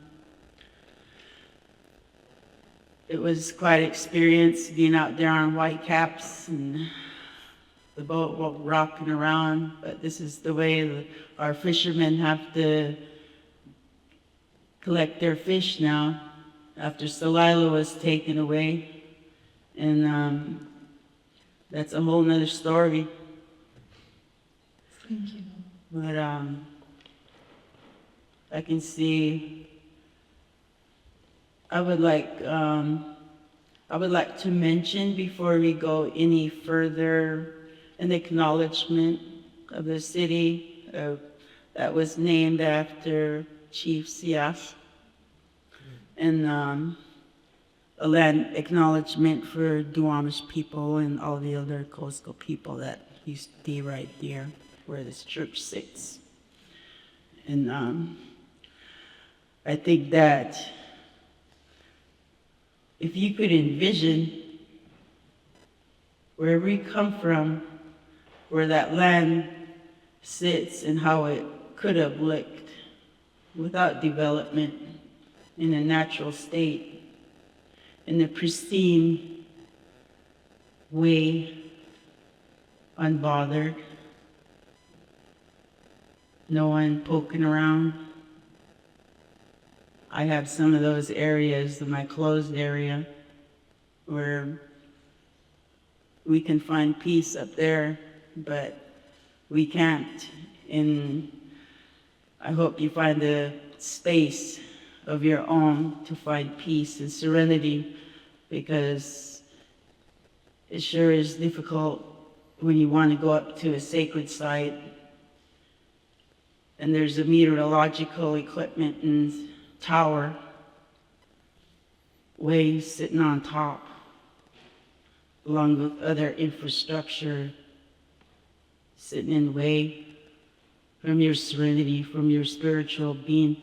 S7: it was quite an experience being out there on whitecaps and the boat rocking around. But this is the way our fishermen have to collect their fish now after Celilo was taken away. And that's a whole nother story.
S8: Thank you.
S7: But I can see, I would like to mention before we go any further an acknowledgement of the city that was named after Chief Siaf, and a land acknowledgement for Duwamish people and all the other coastal people that used to be right there where this church sits. And I think that if you could envision where we come from, where that land sits and how it could have looked without development, in a natural state, in a pristine way, unbothered, no one poking around. I have some of those areas in my closed area where we can find peace up there, but we can't. And I hope you find a space of your own to find peace and serenity, because it sure is difficult when you want to go up to a sacred site and there's a meteorological equipment and tower way sitting on top, along with other infrastructure sitting in the way from your serenity, from your spiritual being,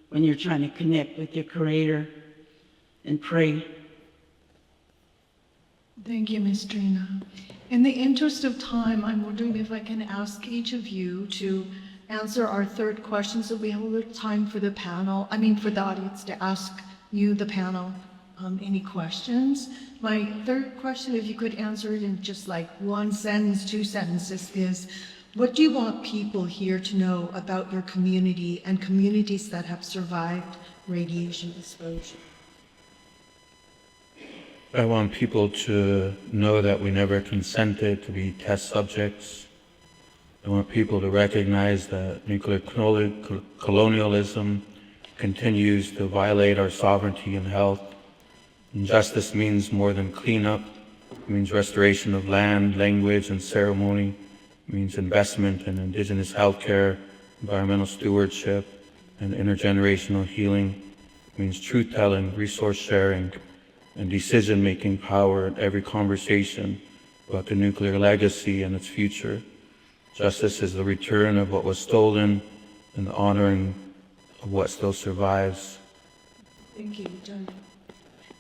S7: when you're trying to connect with your Creator and pray.
S8: Thank you, Ms. Trina. In the interest of time, I'm wondering if I can ask each of you to answer our third question, so we have a little time for the panel, for the audience to ask you, the panel, any questions. My third question, if you could answer it in just like one sentence, 2 sentences, is what do you want people here to know about your community and communities that have survived radiation exposure?
S6: I want people to know that we never consented to be test subjects. I want people to recognize that nuclear colonialism continues to violate our sovereignty and health. And justice means more than cleanup. It means restoration of land, language, and ceremony. It means investment in indigenous healthcare, environmental stewardship, and intergenerational healing. It means truth-telling, resource sharing, and decision-making power in every conversation about the nuclear legacy and its future. Justice is the return of what was stolen and the honoring of what still survives.
S8: Thank you, John.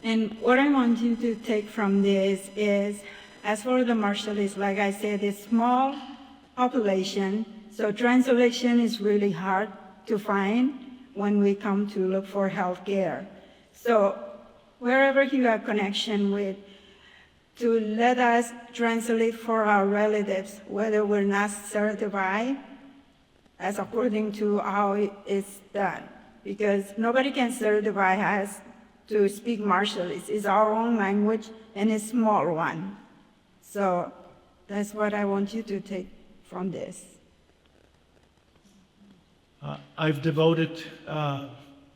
S5: And what I want you to take from this is, as for the Marshallese, like I said, it's small population, so translation is really hard to find when we come to look for health care. So wherever you have connection with, to let us translate for our relatives, whether we're not certified, as according to how it is done. Because nobody can certify us to speak Marshallese. It's our own language and a small one. So that's what I want you to take from this.
S4: I've devoted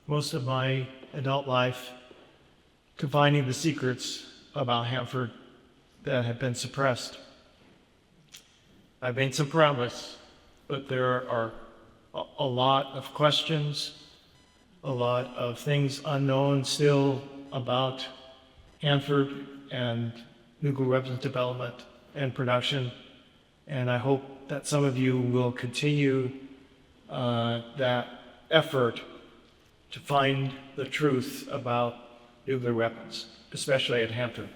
S4: most of my adult life to finding the secrets about Hanford that have been suppressed. I've made some progress, but there are a lot of questions, a lot of things unknown still about Hanford and nuclear weapons development and production. And I hope that some of you will continue that effort to find the truth about nuclear weapons, especially at Hanford.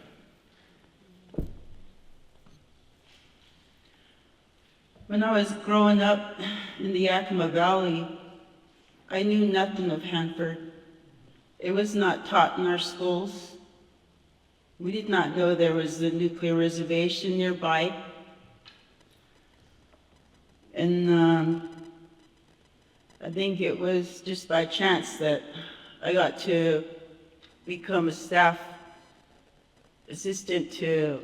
S7: When I was growing up in the Yakima Valley, I knew nothing of Hanford. It was not taught in our schools. We did not know there was a nuclear reservation nearby. And I think it was just by chance that I got to become a staff assistant to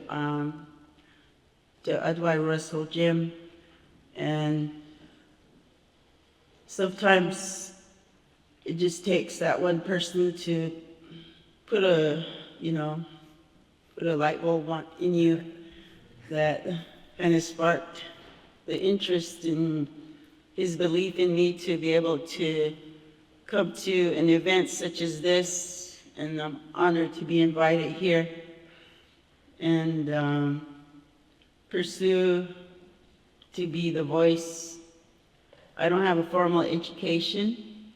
S7: Adwai Russell Jim. And sometimes it just takes that one person to put a light bulb on in you that kind of sparked the interest in his belief in me to be able to come to an event such as this, and I'm honored to be invited here and pursue to be the voice. I don't have a formal education,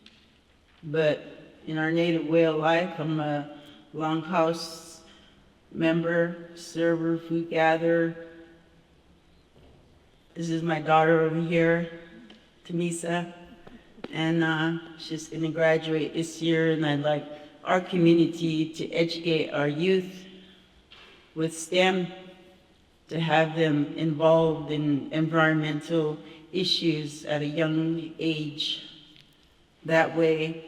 S7: but in our native way of life, I'm a longhouse member, server, food gatherer. This is my daughter over here, Tamisa, and she's going to graduate this year, and I'd like our community to educate our youth with STEM, to have them involved in environmental issues at a young age. That way,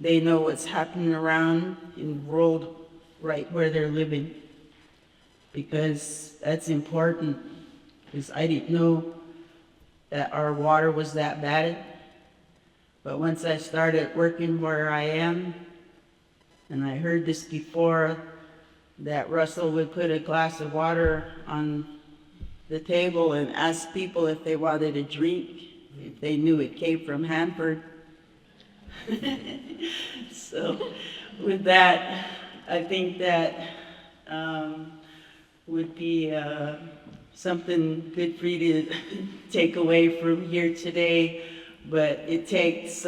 S7: they know what's happening around in the world right where they're living, because that's important, because I didn't know that our water was that bad. But once I started working where I am, and I heard this before, that Russell would put a glass of water on the table and ask people if they wanted a drink, if they knew it came from Hanford. So with that, I think that would be something good for you to take away from here today. But it takes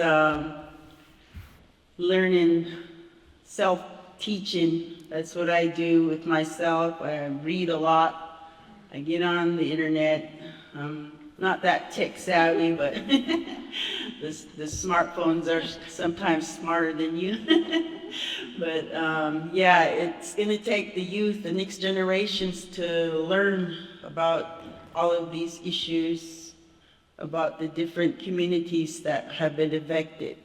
S7: learning, self-teaching. That's what I do with myself. I read a lot. I get on the internet. I'm not that tech savvy, but the smartphones are sometimes smarter than you. But yeah, it's going to take the youth, the next generations, to learn about all of these issues, about the different communities that have been affected.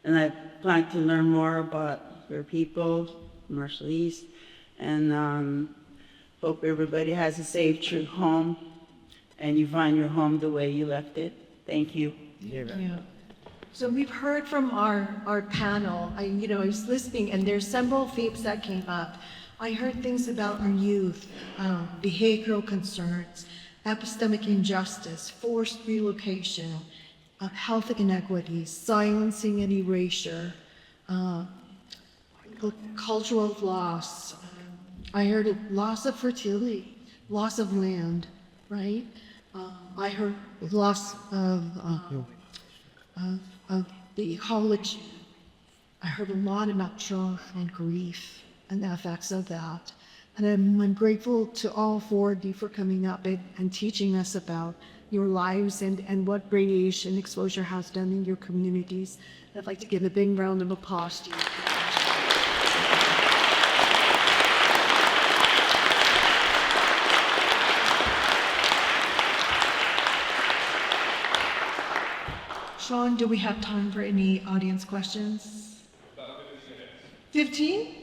S7: And I plan to learn more about your people, Marshall East, and hope everybody has a safe trip home and you find your home the way you left it. Thank you.
S8: Yeah. So we've heard from our panel. I was listening, and there's several themes that came up. I heard things about our youth, behavioral concerns, epistemic injustice, forced relocation, health inequities, silencing and erasure, cultural loss. I heard loss of fertility, loss of land, right? I heard loss of the college. I heard a lot about trauma and grief and the effects of that. And I'm grateful to all four of you for coming up and teaching us about your lives and what radiation exposure has done in your communities. I'd like to give a big round of applause to you. Sean, do we have time for any audience questions? 15?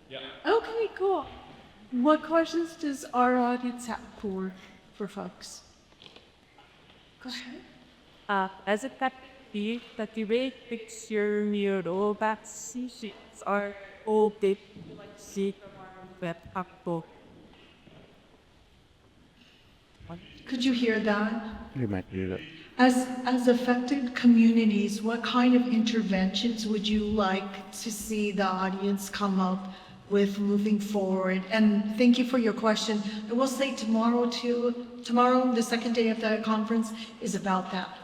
S8: Yeah. Okay, cool. What questions does our audience have for folks? Go ahead.
S9: As a category, the debate picture neurovaccines are all the web acto.
S8: Could you hear that?
S6: You might do that.
S8: As affected communities, what kind of interventions would you like to see the audience come up with moving forward? And thank you for your question. I will say tomorrow, the second day of the conference, is about that.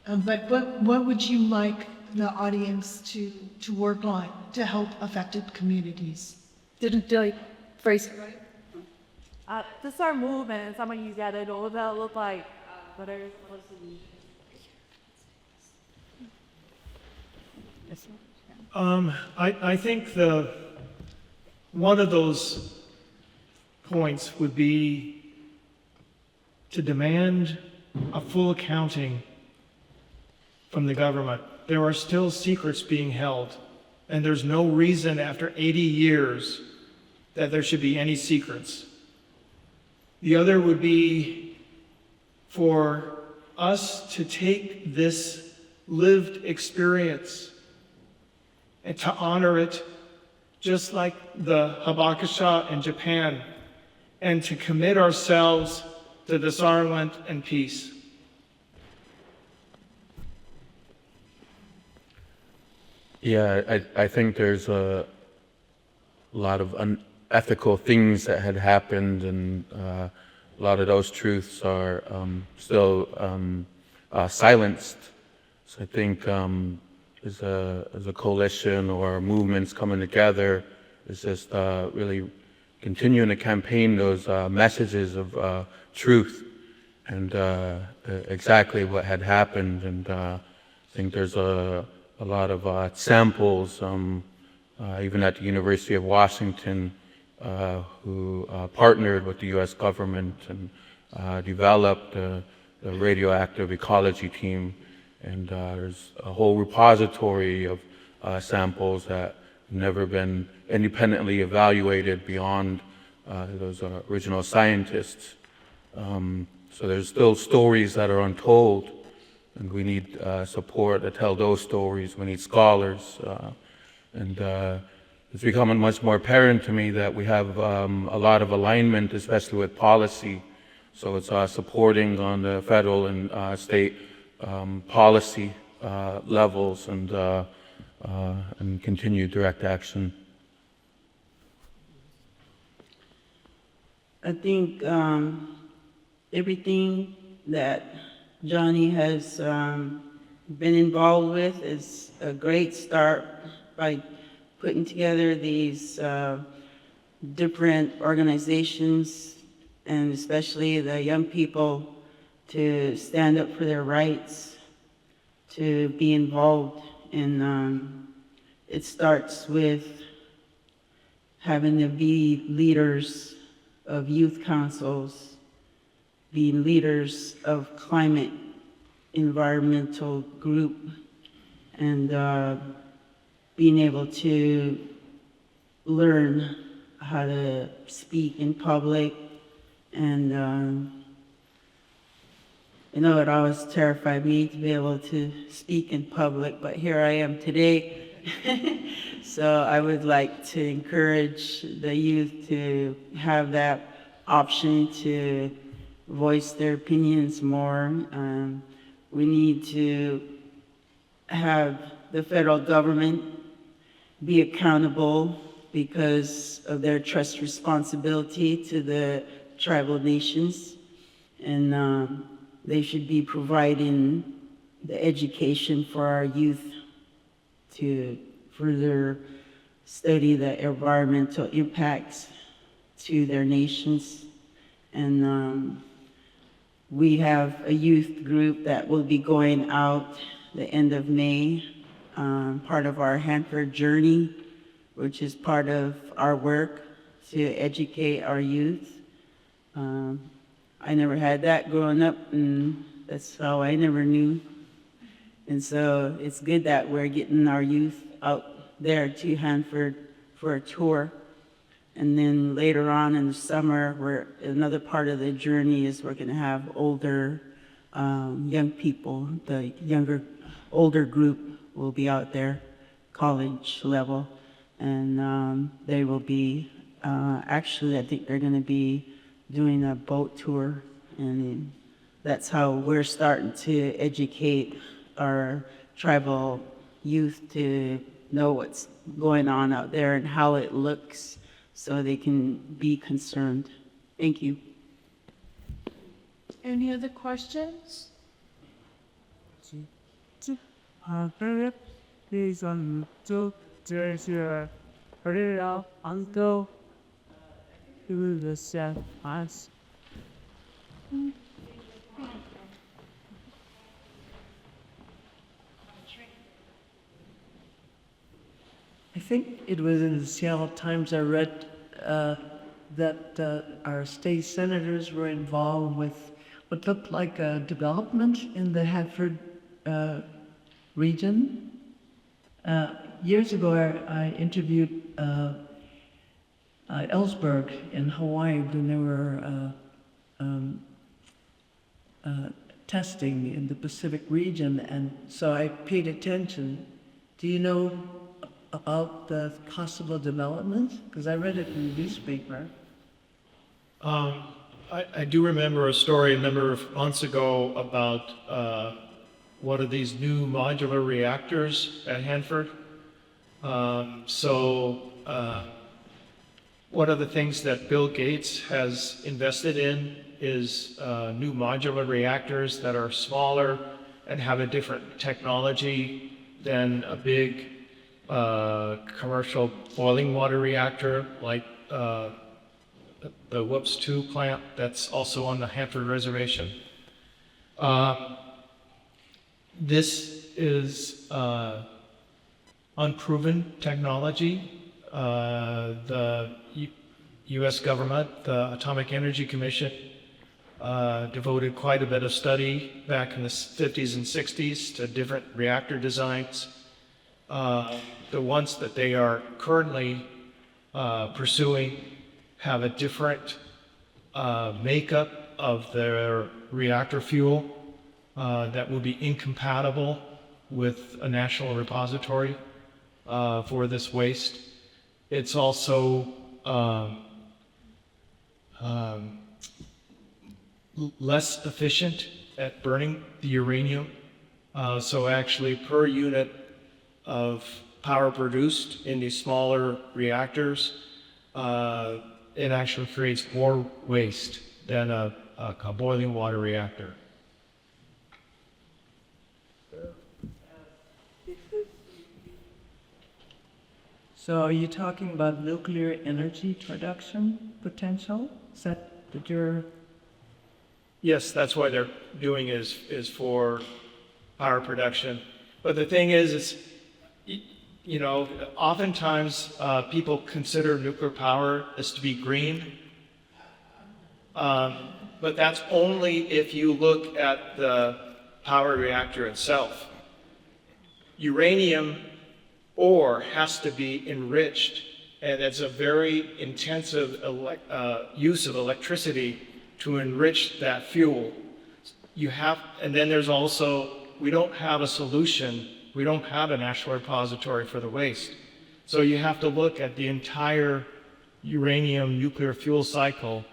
S8: But what would you like the audience to work on to help affected communities?
S3: Didn't I phrase it right?
S9: These are movements. Some of you get it all that look like.
S4: I think one of those points would be to demand a full accounting from the government. There are still secrets being held, and there's no reason after 80 years that there should be any secrets. The other would be for us to take this lived experience and to honor it just like the Hibakusha in Japan, and to commit ourselves to disarmament and peace.
S6: Yeah, I think there's a lot of unethical things that had happened, and a lot of those truths are still silenced. So I think as a coalition or movements coming together, is just really continuing to campaign those messages of truth and exactly what had happened. And I think there's a lot of samples, even at the University of Washington, who partnered with the U.S. government and developed the radioactive ecology team. And there's a whole repository of samples that have never been independently evaluated beyond those original scientists. So there's still stories that are untold, and we need support to tell those stories. We need scholars. And it's becoming much more apparent to me that we have a lot of alignment, especially with policy. So it's supporting on the federal and state policy levels and continued direct action.
S7: I think everything that Johnny has been involved with is a great start by putting together these different organizations, and especially the young people, to stand up for their rights, to be involved in, it starts with having to be leaders of youth councils, be leaders of climate environmental group, and being able to learn how to speak in public. And you know, it always terrified me to be able to speak in public, but here I am today. So I would like to encourage the youth to have that option to voice their opinions more. We need to have the federal government be accountable because of their trust responsibility to the tribal nations. And they should be providing the education for our youth to further study the environmental impacts to their nations. And we have a youth group that will be going out the end of May, part of our Hanford Journey, which is part of our work to educate our youth. I never had that growing up, and that's how I never knew. And so it's good that we're getting our youth out there to Hanford for a tour. And then later on in the summer, another part of the journey is we're going to have older, young people. The older group will be out there, college level, and they will be, actually, I think they're going to be doing a boat tour, and that's how we're starting to educate our tribal youth to know what's going on out there and how it looks so they can be concerned. Thank you.
S9: Any other questions?
S10: Please on to there's hurry it up until to the set us.
S11: I think it was in the Seattle Times I read that our state senators were involved with what looked like a development in the Hanford region. Years ago, I interviewed Ellsberg in Hawaii when they were testing in the Pacific region, and so I paid attention. Do you know about the possible development? Because I read it in the newspaper.
S4: I do remember a story a number of months ago about one of these new modular reactors at Hanford. One of the things that Bill Gates has invested in is new modular reactors that are smaller and have a different technology than a big commercial boiling water reactor like the Whoops 2 plant that's also on the Hanford Reservation. This is unproven technology. The U.S. government, the Atomic Energy Commission, devoted quite a bit of study back in the 50s and 60s to different reactor designs. The ones that they are currently pursuing have a different makeup of their reactor fuel that will be incompatible with a national repository for this waste. It's also less efficient at burning the uranium. So actually per unit of power produced in these smaller reactors, it actually creates more waste than a boiling water reactor.
S11: So are you talking about nuclear energy production potential? Is that what you're...
S4: Yes, that's why they're doing is for power production. But the thing is, oftentimes people consider nuclear power as to be green. But that's only if you look at the power reactor itself. Uranium ore has to be enriched, and it's a very intensive use of electricity to enrich that fuel. And then there's also, we don't have a solution, we don't have a national repository for the waste. So you have to look at the entire uranium nuclear fuel cycle,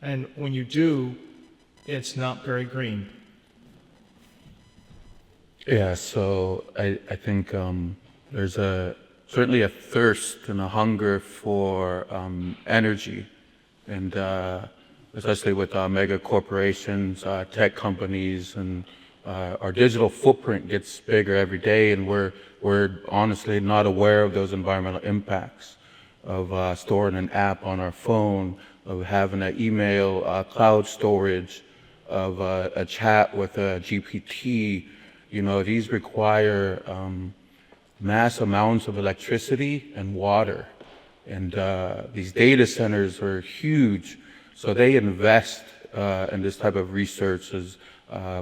S4: and when you do, it's not very green.
S6: Yeah, so I think there's certainly a thirst and a hunger for energy, and especially with mega corporations, tech companies, and our digital footprint gets bigger every day, and we're honestly not aware of those environmental impacts of storing an app on our phone, of having an email cloud storage, of a chat with a GPT. These require mass amounts of electricity and water. And these data centers are huge, so they invest in this type of research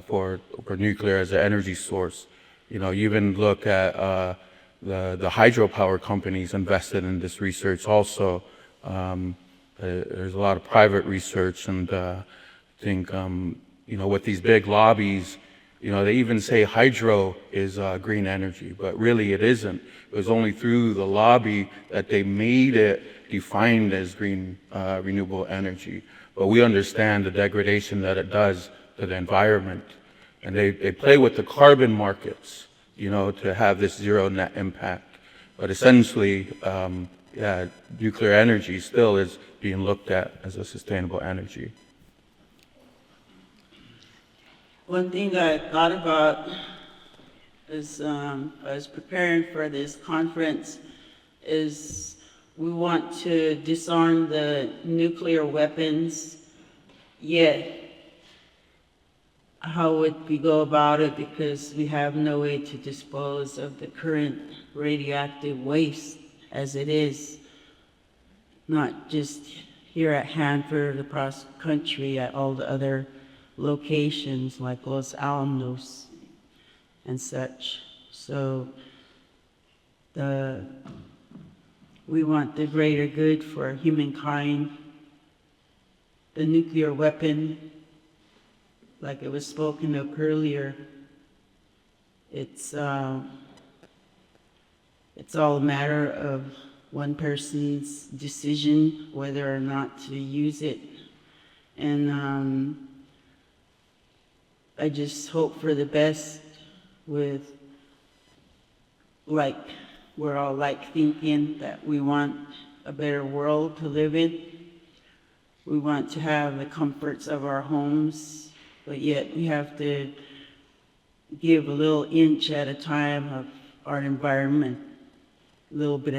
S6: for nuclear as an energy source. You even look at the hydropower companies invested in this research also. There's a lot of private research, and I think, with these big lobbies, they even say hydro is green energy, but really it isn't. It was only through the lobby that they made it defined as green renewable energy. But we understand the degradation that it does to the environment. And they play with the carbon markets, to have this zero net impact. But essentially, nuclear energy still is being looked at as a sustainable energy.
S7: One thing that I thought about as I was preparing for this conference is we want to disarm the nuclear weapons, yet how would we go about it, because we have no way to dispose of the current radioactive waste as it is, not just here at Hanford, across the country, at all the other locations like Los Alamos and such. So we want the greater good for humankind. The nuclear weapon, like it was spoken of earlier, it's all a matter of one person's decision whether or not to use it. And I just hope for the best with, like, we're all thinking that we want a better world to live in. We want to have the comforts of our homes, but yet we have to give a little inch at a time of our environment. A little bit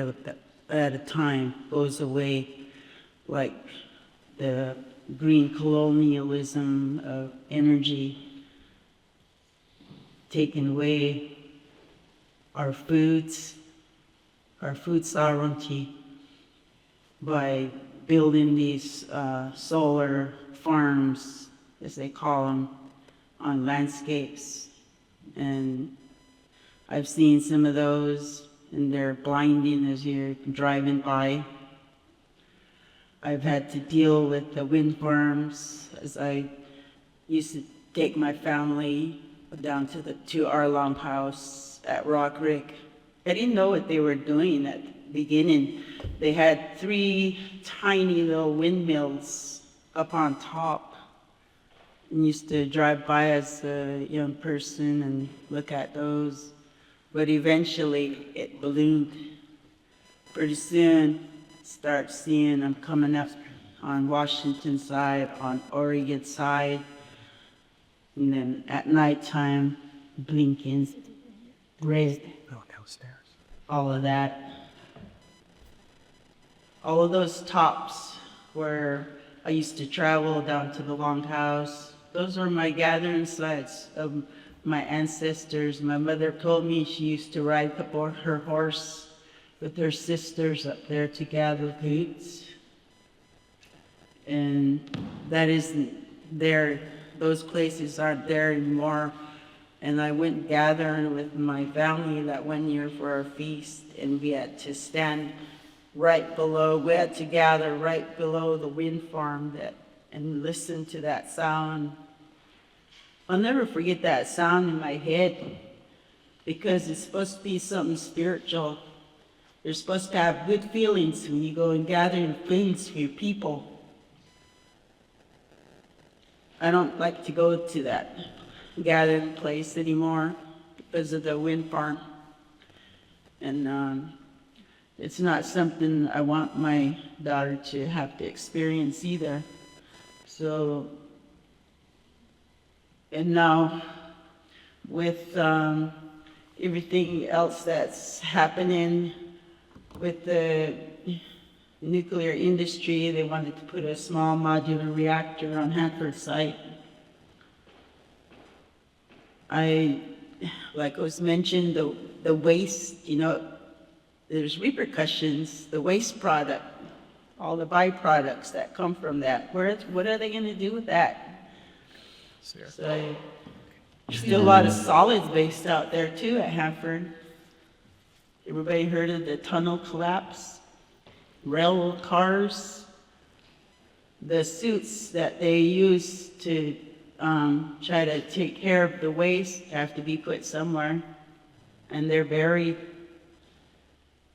S7: at a time goes away, like the green colonialism of energy, taking away our food sovereignty by building these solar farms, as they call them, on landscapes. And I've seen some of those, and they're blinding as you're driving by. I've had to deal with the wind farms, as I used to take my family down to our longhouse at Rock Rick. I didn't know what they were doing at the beginning. They had 3 tiny little windmills up on top. And used to drive by as a young person and look at those. But eventually it ballooned. Pretty soon, start seeing them coming up on Washington side, on Oregon side. And then at nighttime, blinking, red, all of that. All of those tops where I used to travel down to the Longhouse those are my gathering sites of my ancestors. My mother told me she used to ride her horse with her sisters up there to gather roots. And that isn't there, those places aren't there anymore. And I went gathering with my family that one year for our feast, and we had to stand right below, we had to gather right below the wind farm and listen to that sound. I'll never forget that sound in my head, because it's supposed to be something spiritual. You're supposed to have good feelings when you go and gather things for your people. I don't like to go to that gathering place anymore because of the wind farm. And it's not something I want my daughter to have to experience either. So, and now with everything else that's happening with the nuclear industry, they wanted to put a small modular reactor on Hanford site. Like was mentioned, the waste, you know, there's repercussions, the waste product, all the byproducts that come from that. What are they going to do with that? So there's still a lot of solids waste out there too at Hanford. Everybody heard of the tunnel collapse? Railroad cars, the suits that they use to try to take care of the waste have to be put somewhere, and they're buried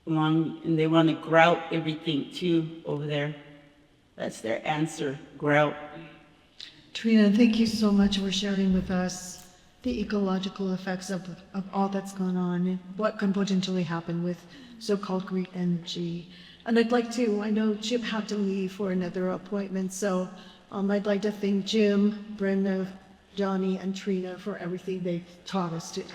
S7: along, and they want to grout everything too over there. That's their answer, grout.
S8: Trina, thank you so much for sharing with us the ecological effects of all that's going on and what can potentially happen with so-called green energy. And I'd like to, I know Chip had to leave for another appointment, so I'd like to thank Jim, Brenda, Johnny, and Trina for everything they've taught us today.